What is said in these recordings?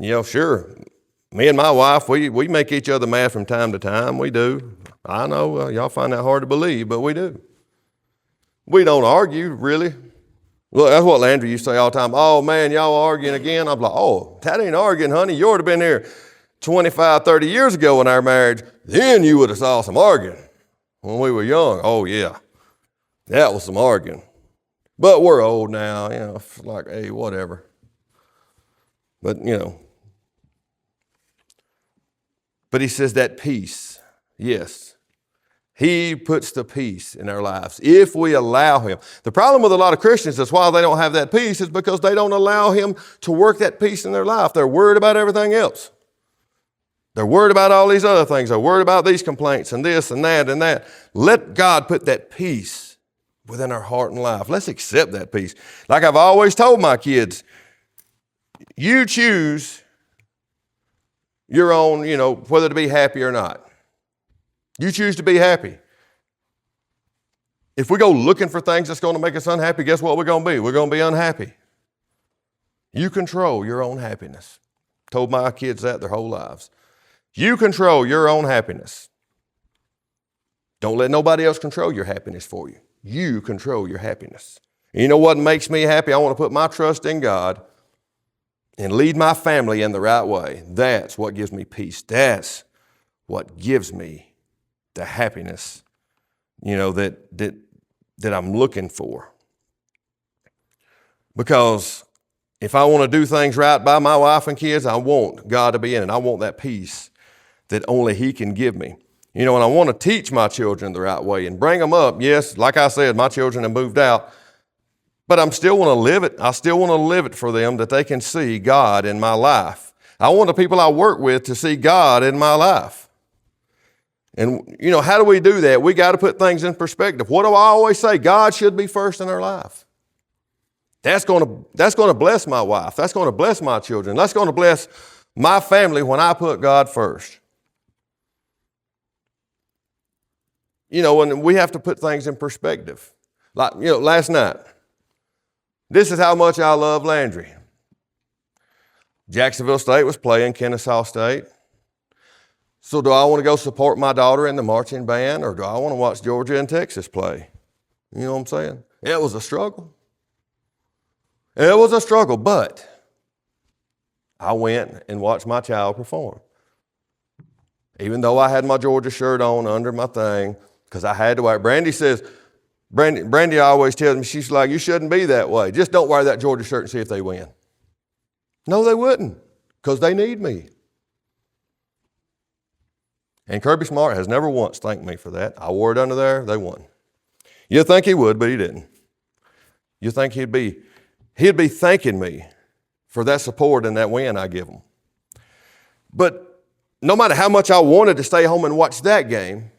Sure. Me and my wife, we make each other mad from time to time. We do. I know y'all find that hard to believe, but we do. We don't argue, really. Look, that's what Landry used to say all the time. Oh, man, y'all arguing again? I'm like, oh, that ain't arguing, honey. You would have been here 25, 30 years ago in our marriage. Then you would have saw some arguing when we were young. Oh, yeah, that was some arguing. But we're old now, it's like, hey, whatever. But, But he says that peace, yes. He puts the peace in our lives if we allow him. The problem with a lot of Christians is why they don't have that peace is because they don't allow him to work that peace in their life. They're worried about everything else. They're worried about all these other things. They're worried about these complaints and this and that and that. Let God put that peace within our heart and life. Let's accept that peace. Like I've always told my kids, you choose your own, whether to be happy or not. You choose to be happy. If we go looking for things that's going to make us unhappy, guess what we're going to be? We're going to be unhappy. You control your own happiness. Told my kids that their whole lives. You control your own happiness. Don't let nobody else control your happiness for you. You control your happiness. And you know what makes me happy? I want to put my trust in God and lead my family in the right way. That's what gives me peace. That's what gives me the happiness, that I'm looking for. Because if I want to do things right by my wife and kids, I want God to be in it. I want that peace that only he can give me. And I want to teach my children the right way and bring them up. Yes, like I said, my children have moved out, but I still want to live it. I still want to live it for them that they can see God in my life. I want the people I work with to see God in my life. And, how do we do that? We got to put things in perspective. What do I always say? God should be first in our life. That's going to bless my wife. That's going to bless my children. That's going to bless my family when I put God first. And we have to put things in perspective. Like, last night, this is how much I love Landry. Jacksonville State was playing Kennesaw State. So do I want to go support my daughter in the marching band, or do I want to watch Georgia and Texas play? You know what I'm saying? It was a struggle. It was a struggle, but I went and watched my child perform. Even though I had my Georgia shirt on under my thing, because I had to wear it. Brandy always tells me, she's like, you shouldn't be that way. Just don't wear that Georgia shirt and see if they win. No, they wouldn't, because they need me. And Kirby Smart has never once thanked me for that. I wore it under there, they won. You'd think he would, but he didn't. You think he'd be thanking me for that support and that win I give him. But no matter how much I wanted to stay home and watch that game,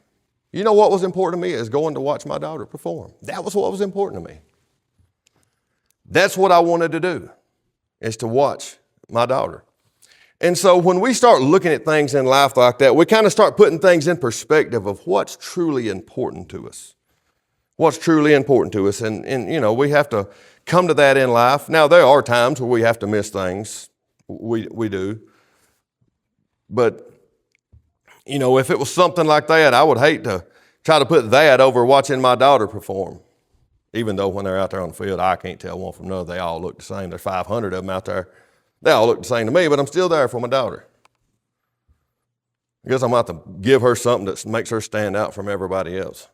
you know what was important to me is going to watch my daughter perform. That was what was important to me. That's what I wanted to do, is to watch my daughter. And so when we start looking at things in life like that, we kind of start putting things in perspective of what's truly important to us. What's truly important to us. And we have to come to that in life. Now, there are times where we have to miss things. We do. But, if it was something like that, I would hate to try to put that over watching my daughter perform. Even though when they're out there on the field, I can't tell one from another. They all look the same. There's 500 of them out there. They all look the same to me, but I'm still there for my daughter. I guess I'm about to give her something that makes her stand out from everybody else.